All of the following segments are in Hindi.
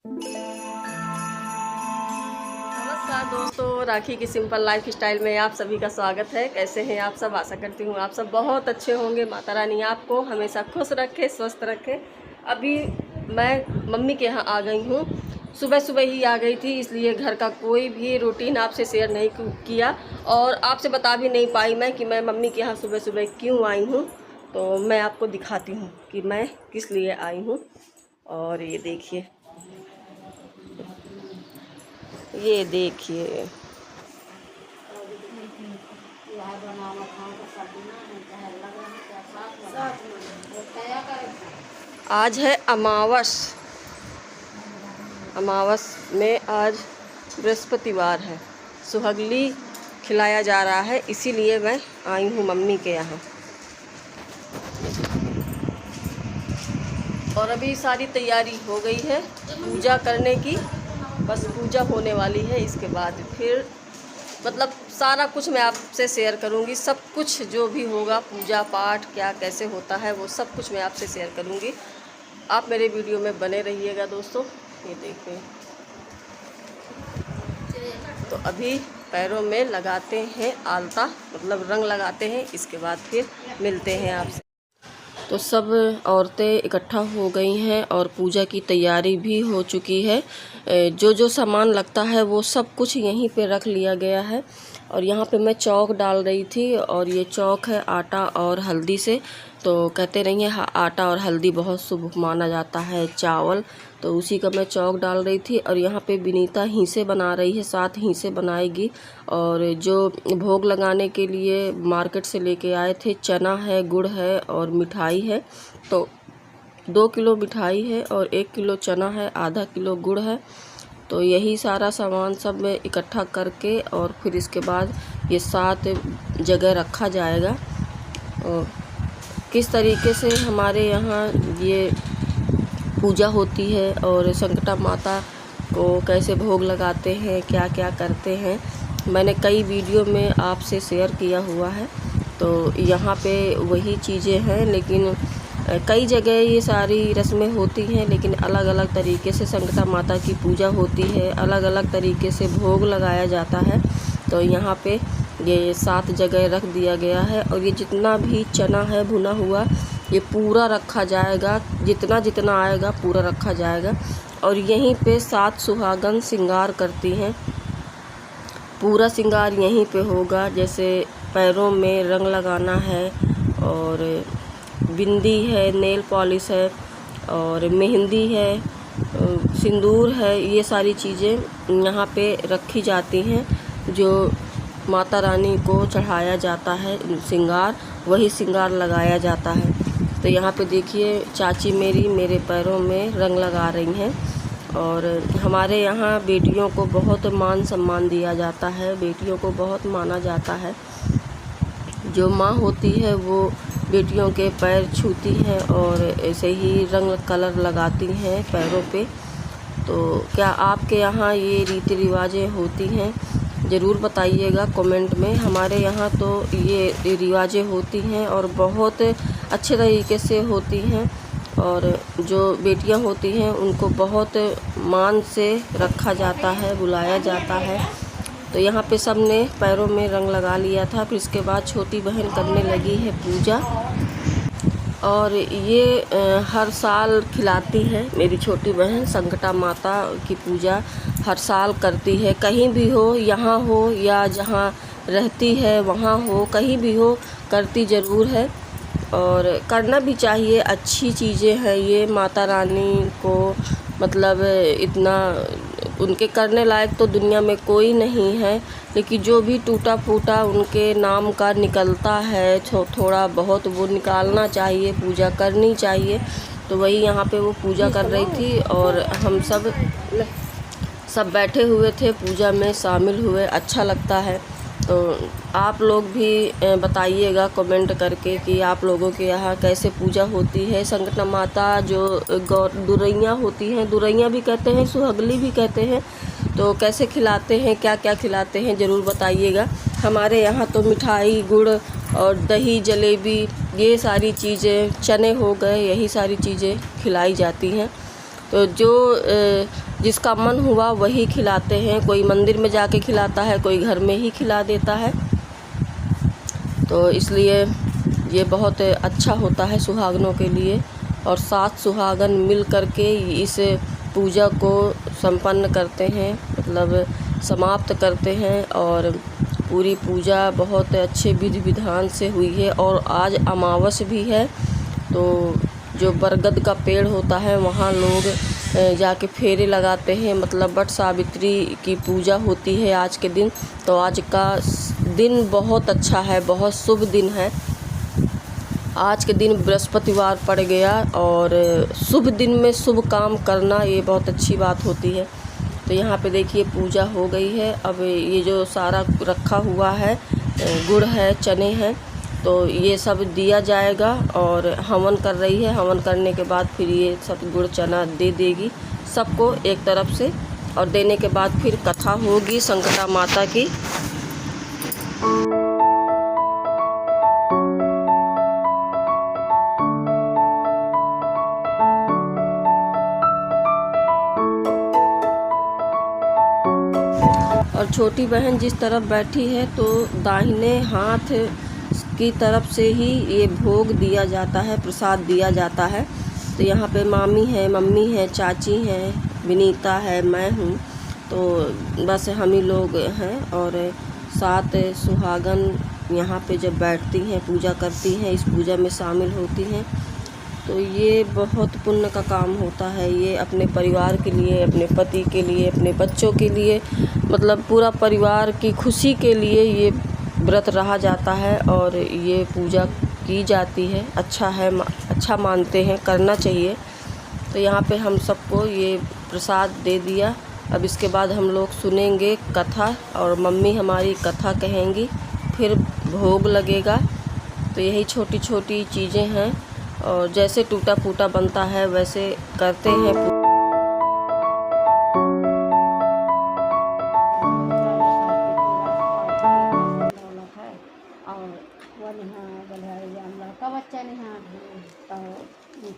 नमस्कार दोस्तों, राखी की सिंपल लाइफ स्टाइल में आप सभी का स्वागत है। कैसे हैं आप सब? आशा करती हूँ आप सब बहुत अच्छे होंगे। माता रानी आपको हमेशा खुश रखे, स्वस्थ रखे। अभी मैं मम्मी के यहाँ आ गई हूँ। सुबह सुबह ही आ गई थी, इसलिए घर का कोई भी रूटीन आपसे शेयर नहीं किया और आपसे बता भी नहीं पाई मैं कि मैं मम्मी के यहाँ सुबह सुबह क्यों आई हूँ। तो मैं आपको दिखाती हूँ कि मैं किस लिए आई हूँ। और ये देखिए, ये देखिए, आज है अमावस। अमावस में आज बृहस्पतिवार है। सुहागली खिलाया जा रहा है, इसीलिए मैं आई हूँ मम्मी के यहाँ। और अभी सारी तैयारी हो गई है पूजा करने की, बस पूजा होने वाली है। इसके बाद फिर मतलब सारा कुछ मैं आपसे शेयर करूंगी। सब कुछ जो भी होगा, पूजा पाठ क्या कैसे होता है, वो सब कुछ मैं आपसे शेयर करूंगी। आप मेरे वीडियो में बने रहिएगा दोस्तों। ये देखिए, तो अभी पैरों में लगाते हैं आलता, मतलब रंग लगाते हैं। इसके बाद फिर मिलते हैं आपसे। तो सब औरतें इकट्ठा हो गई हैं और पूजा की तैयारी भी हो चुकी है। जो जो सामान लगता है वो सब कुछ यहीं पे रख लिया गया है। और यहाँ पे मैं चौक डाल रही थी, और ये चौक है आटा और हल्दी से। तो कहते नहीं है आटा और हल्दी बहुत शुभ माना जाता है, चावल। तो उसी का मैं चौक डाल रही थी। और यहाँ पे विनीता हीसे बना रही है, 7 हीसे बनाएगी। और जो भोग लगाने के लिए मार्केट से लेके आए थे, चना है, गुड़ है और मिठाई है। तो 2 किलो मिठाई है और 1 किलो चना है, आधा किलो गुड़ है। तो यही सारा सामान सब में इकट्ठा करके और फिर इसके बाद ये 7 जगह रखा जाएगा। और किस तरीके से हमारे यहाँ ये पूजा होती है और संकटा माता को कैसे भोग लगाते हैं, क्या क्या करते हैं, मैंने कई वीडियो में आपसे शेयर किया हुआ है। तो यहाँ पे वही चीज़ें हैं, लेकिन कई जगह ये सारी रस्में होती हैं, लेकिन अलग अलग तरीके से संकटा माता की पूजा होती है, अलग अलग तरीके से भोग लगाया जाता है। तो यहाँ पे ये 7 जगह रख दिया गया है। और ये जितना भी चना है भुना हुआ, ये पूरा रखा जाएगा, जितना जितना आएगा पूरा रखा जाएगा। और यहीं पे 7 सुहागन श्रृंगार करती हैं। पूरा श्रृंगार यहीं पे होगा, जैसे पैरों में रंग लगाना है, और बिंदी है, नेल पॉलिश है, और मेहंदी है, सिंदूर है। ये सारी चीज़ें यहाँ पे रखी जाती हैं। जो माता रानी को चढ़ाया जाता है श्रृंगार, वही श्रृंगार लगाया जाता है। तो यहाँ पे देखिए, चाची मेरी मेरे पैरों में रंग लगा रही हैं। और हमारे यहाँ बेटियों को बहुत मान सम्मान दिया जाता है, बेटियों को बहुत माना जाता है। जो माँ होती है वो बेटियों के पैर छूती हैं और ऐसे ही रंग कलर लगाती हैं पैरों पे। तो क्या आपके यहाँ ये रीति रिवाजें होती हैं? ज़रूर बताइएगा कमेंट में। हमारे यहाँ तो ये रिवाजें होती हैं और बहुत अच्छे तरीके से होती हैं। और जो बेटियां होती हैं उनको बहुत मान से रखा जाता है, बुलाया जाता है। तो यहाँ पे सब ने पैरों में रंग लगा लिया था। फिर इसके बाद छोटी बहन करने लगी है पूजा। और ये हर साल खिलाती है मेरी छोटी बहन। संकटा माता की पूजा हर साल करती है, कहीं भी हो, यहाँ हो या जहाँ रहती है वहाँ हो, कहीं भी हो, करती ज़रूर है। और करना भी चाहिए, अच्छी चीज़ें हैं ये। माता रानी को मतलब इतना उनके करने लायक तो दुनिया में कोई नहीं है, लेकिन जो भी टूटा फूटा उनके नाम का निकलता है, थोड़ा बहुत वो निकालना चाहिए, पूजा करनी चाहिए। तो वही यहाँ पे वो पूजा कर रही थी और हम सब बैठे हुए थे, पूजा में शामिल हुए। अच्छा लगता है। तो आप लोग भी बताइएगा कमेंट करके कि आप लोगों के यहाँ कैसे पूजा होती है। संकटा माता जो दुरैया होती हैं, दुरैया भी कहते हैं, सुहागली भी कहते हैं, तो कैसे खिलाते हैं, क्या क्या खिलाते हैं, ज़रूर बताइएगा। हमारे यहाँ तो मिठाई, गुड़ और दही, जलेबी, ये सारी चीज़ें, चने हो गए, यही सारी चीज़ें खिलाई जाती हैं। तो जो जिसका मन हुआ वही खिलाते हैं। कोई मंदिर में जाके खिलाता है, कोई घर में ही खिला देता है। तो इसलिए ये बहुत अच्छा होता है सुहागनों के लिए। और 7 सुहागन मिल कर के इस पूजा को संपन्न करते हैं, मतलब समाप्त करते हैं। और पूरी पूजा बहुत अच्छे विधि विधान से हुई है। और आज अमावस भी है, तो जो बरगद का पेड़ होता है वहाँ लोग जाके फेरे लगाते हैं, मतलब वट सावित्री की पूजा होती है आज के दिन। तो आज का दिन बहुत अच्छा है, बहुत शुभ दिन है। आज के दिन बृहस्पतिवार पड़ गया और शुभ दिन में शुभ काम करना ये बहुत अच्छी बात होती है। तो यहाँ पे देखिए पूजा हो गई है। अब ये जो सारा रखा हुआ है, गुड़ है, चने हैं, तो ये सब दिया जाएगा। और हवन कर रही है, हवन करने के बाद फिर ये सब गुड़ चना दे देगी सबको एक तरफ से। और देने के बाद फिर कथा होगी संकटा माता की। और छोटी बहन जिस तरफ बैठी है, तो दाहिने हाथ की तरफ से ही ये भोग दिया जाता है, प्रसाद दिया जाता है। तो यहाँ पे मामी है, मम्मी है, चाची हैं, विनीता है, मैं हूँ। तो बस हम ही लोग हैं। और 7 सुहागन यहाँ पे जब बैठती हैं, पूजा करती हैं, इस पूजा में शामिल होती हैं, तो ये बहुत पुण्य का काम होता है। ये अपने परिवार के लिए, अपने पति के लिए, अपने बच्चों के लिए, मतलब पूरा परिवार की खुशी के लिए ये व्रत रहा जाता है और ये पूजा की जाती है। अच्छा है, अच्छा मानते हैं, करना चाहिए। तो यहाँ पे हम सबको ये प्रसाद दे दिया। अब इसके बाद हम लोग सुनेंगे कथा और मम्मी हमारी कथा कहेंगी, फिर भोग लगेगा। तो यही छोटी छोटी चीज़ें हैं और जैसे टूटा फूटा बनता है वैसे करते हैं।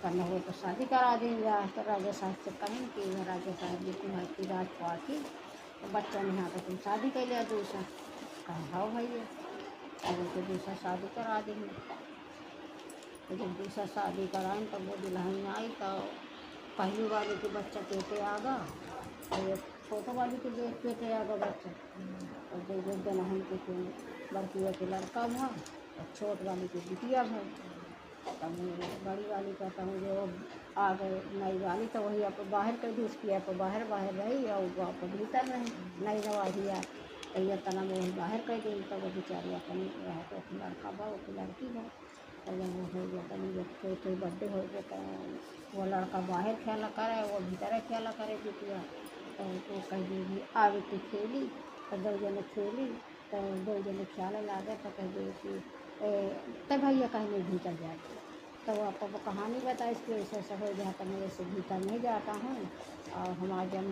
करना हो तो शादी करा देंगे। तो राजा साहब से कहें कि राजा साहब जी तुम्हारी राजपाट की, तो बच्चा ने यहाँ पर तुम शादी कर लिया दूसरा। कहा हाँ भैया, अगर तो दूसरा शादी करा देंगे। तो जब दूसरा शादी कराएँ तब वो दुल्हन आई, तो पहली वाली के बच्चा पेटे आ गया और ये छोटा वाली के पेटे आ गया बच्चा। और जो दुल्हन के लड़की के लड़का हुआ और छोट वाली की बिटिया है। तब बड़ी वाली का तो जो आ गए नई वाली, तो वही आप बाहर कर दी, उसकी आप बाहर रही और वो आप भीतर रही। नई नवाहिया तैया तना में वही बाहर कर दी। तब वो बेचारी अपनी रहा तो लड़का बा, वो लड़की बा। तो जब वो हो गया तब जब कोई बर्थडे हो गया, तो वो लड़का बाहर खेला करे, वो भीतर खेला करे बिटिया। तो वो कह दी आगे की खेली, तो 2 जने खेली, तो 2 जने ख्याल लागे, तो कह दी कि तब भैया कहीं नहीं भीतर जाते। तो वो आपको कहानी बता इसकी वजह से हो जाता, मेरे से भीतर नहीं जाता हूँ। और हमारा जब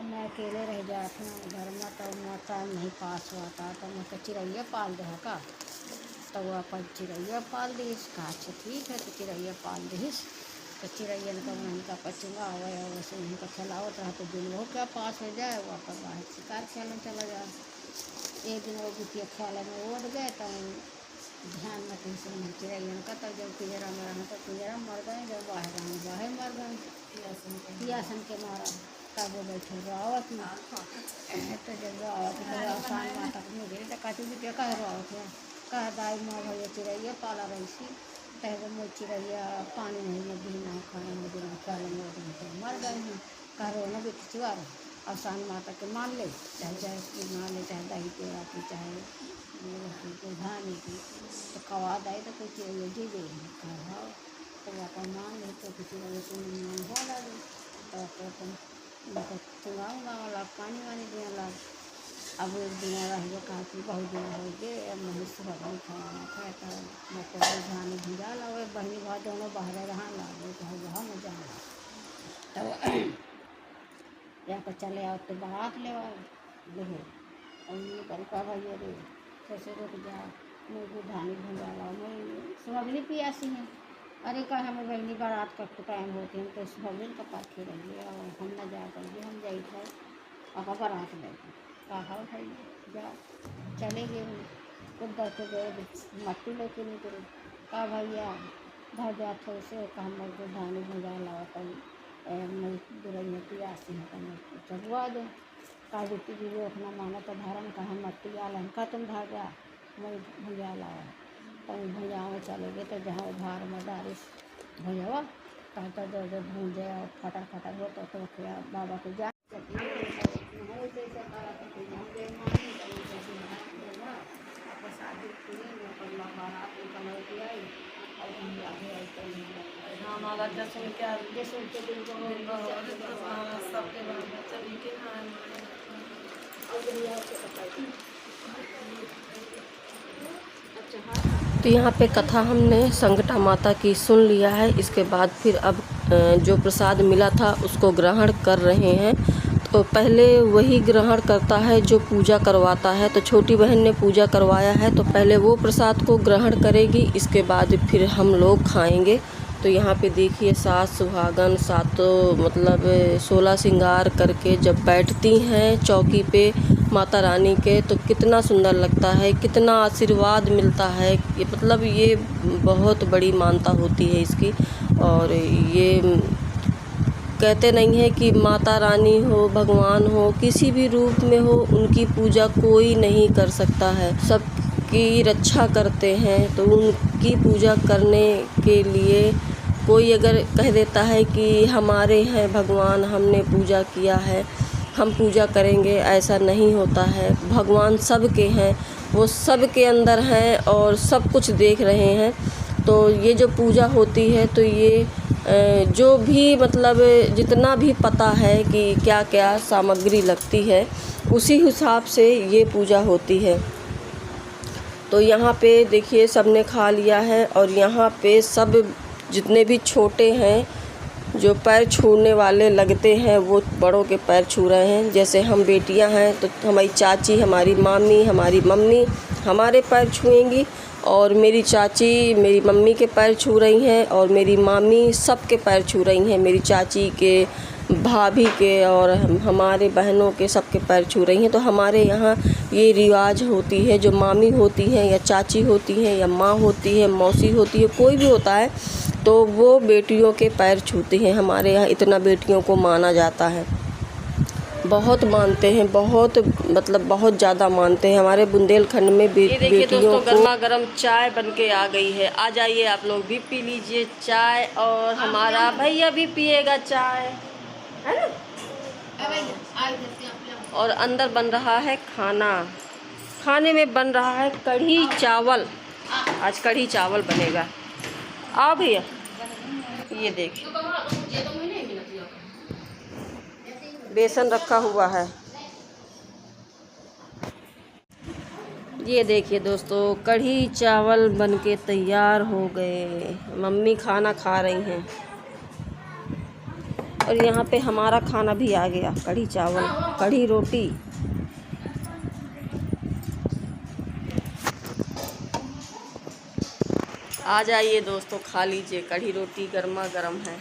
मैं अकेले रह जाता हूँ घर में, तो मैं टाइम नहीं पास हुआ। तो मैं चिड़ैया पाल दे का, तो वो अपन चिड़ैया पाल दीस। कहा अच्छा ठीक है, तो चिड़ैया पाल दीस। तो चिड़ैया का वहीं का पचूंगा हुआ है, वैसे वहीं का खिलावत रहा। तो दिन वो क्या पास हो जाए, वो अपन बाहर शिकार खेलने चला जाए। एक दिन वो बिटिया ख्याल में उड़ गए, तो ध्यान में कहीं से चिड़ैया का, तो जब पिंजरा में रहा तो पिंजरा मर गए, जब बाहर रहा बाहर मर गए पियासन के मारा। तब वो बैठे रावत में। तो जब रावत तो आसान माता में गिरे, तो कहती बिटिया कह रावत है, कह दाई माँ भैया चिड़ैया पाला रही थी। कह वो मैं चिड़ैया पानी नहीं में भी ना खाने में दिन ख्याल में मर गए हैं। कह रोना भी खिंचवा रहे, आसान माता के मान ले, चाहे मान ले, चाहे दही पेड़ा की, चाहे धान की। तो कवाद आई तो कोई चिड़ैया जी दे कहा, तो अपन मान ले, तो किसी मान हो लगे। तो अपन चुनाऊँगा वाला पानी वानी देने लग। अब एक दिन रह कहा कि बहुत दिन हो गए, अब नहीं सुबह खाना खाए। तो मैं तो धान भिजा ला, बहनी भाई दोनों बाहर रहा लागे, तो वहाँ में जाना। तो या तो चले आओ, तो बारात ले आओ देहे। और ये करका भैया रे कैसे रुक जा, मैं भी धानी भिजा ला, मैं सुबह भी पियासी है। अरे का हमें बहनी बारात का टाइम होती है तो सभी का पाखे रहिए और हम न जा करिए, हम जाई थे अब बारात बैठे कहा भाई जा चले गए खुद के गए मट्टी लेके निकले का भैया घर जाते से काम को धानी भजा लावा कहीं मैं दुरैया पियासी है तो चलवा दो का बेटी भी वो अपना माना तो धारण का हम मट्टी आल का तुम धागा मैं भैया लावा कहीं भैया में चले गए तो जहाँ उधार में डारिश भैया कहता दो भूंजे और फटर फटर हो तो क्या बाबा को जा तो यहाँ पे कथा हमने संकटा माता की सुन लिया है। इसके बाद फिर अब जो प्रसाद मिला था उसको ग्रहण कर रहे हैं। तो पहले वही ग्रहण करता है जो पूजा करवाता है। तो छोटी बहन ने पूजा करवाया है तो पहले वो प्रसाद को ग्रहण करेगी, इसके बाद फिर हम लोग खाएंगे। तो यहाँ पे देखिए सास सुहागन सातों मतलब 16 श्रृंगार करके जब बैठती हैं चौकी पे माता रानी के तो कितना सुंदर लगता है, कितना आशीर्वाद मिलता है। ये मतलब ये बहुत बड़ी मानता होती है इसकी। और ये कहते नहीं है कि माता रानी हो भगवान हो किसी भी रूप में हो उनकी पूजा कोई नहीं कर सकता है, सबकी रक्षा करते हैं। तो उनकी पूजा करने के लिए कोई अगर कह देता है कि हमारे हैं भगवान हमने पूजा किया है हम पूजा करेंगे, ऐसा नहीं होता है। भगवान सबके हैं, वो सबके अंदर हैं और सब कुछ देख रहे हैं। तो ये जो पूजा होती है तो ये जो भी मतलब जितना भी पता है कि क्या क्या सामग्री लगती है उसी हिसाब से ये पूजा होती है। तो यहाँ पे देखिए सबने खा लिया है और यहाँ पे सब जितने भी छोटे हैं जो पैर छूने वाले लगते हैं वो बड़ों के पैर छू रहे हैं। जैसे हम बेटियां हैं तो हमारी चाची हमारी मामी हमारी मम्मी हमारे पैर छुएंगी और मेरी चाची मेरी मम्मी के पैर छू रही हैं और मेरी मामी सबके पैर छू रही हैं, मेरी चाची के भाभी के और हमारे बहनों के सबके पैर छू रही हैं। तो हमारे यहाँ ये रिवाज होती है, जो मामी होती हैं या चाची होती हैं या माँ होती है मौसी होती है कोई भी होता है तो वो बेटियों के पैर छूती हैं। हमारे यहाँ इतना बेटियों को माना जाता है, बहुत मानते हैं, बहुत मतलब बहुत ज़्यादा मानते हैं हमारे बुंदेलखंड में बेटियों को। गर्मा गर्म चाय बन के आ गई है, आ जाइए आप लोग भी पी लीजिए चाय और हमारा भैया भी पिएगा चाय है ना। और अंदर बन रहा है खाना, खाने में बन रहा है कढ़ी चावल, आज कढ़ी चावल बनेगा। आओ भैया ये देखिए बेसन रखा हुआ है। ये देखिए दोस्तों कढ़ी चावल बनके तैयार हो गए, मम्मी खाना खा रही हैं और यहाँ पे हमारा खाना भी आ गया, कढ़ी चावल कढ़ी रोटी। आ जाइए दोस्तों खा लीजिए, कढ़ी रोटी गर्मा गर्म है।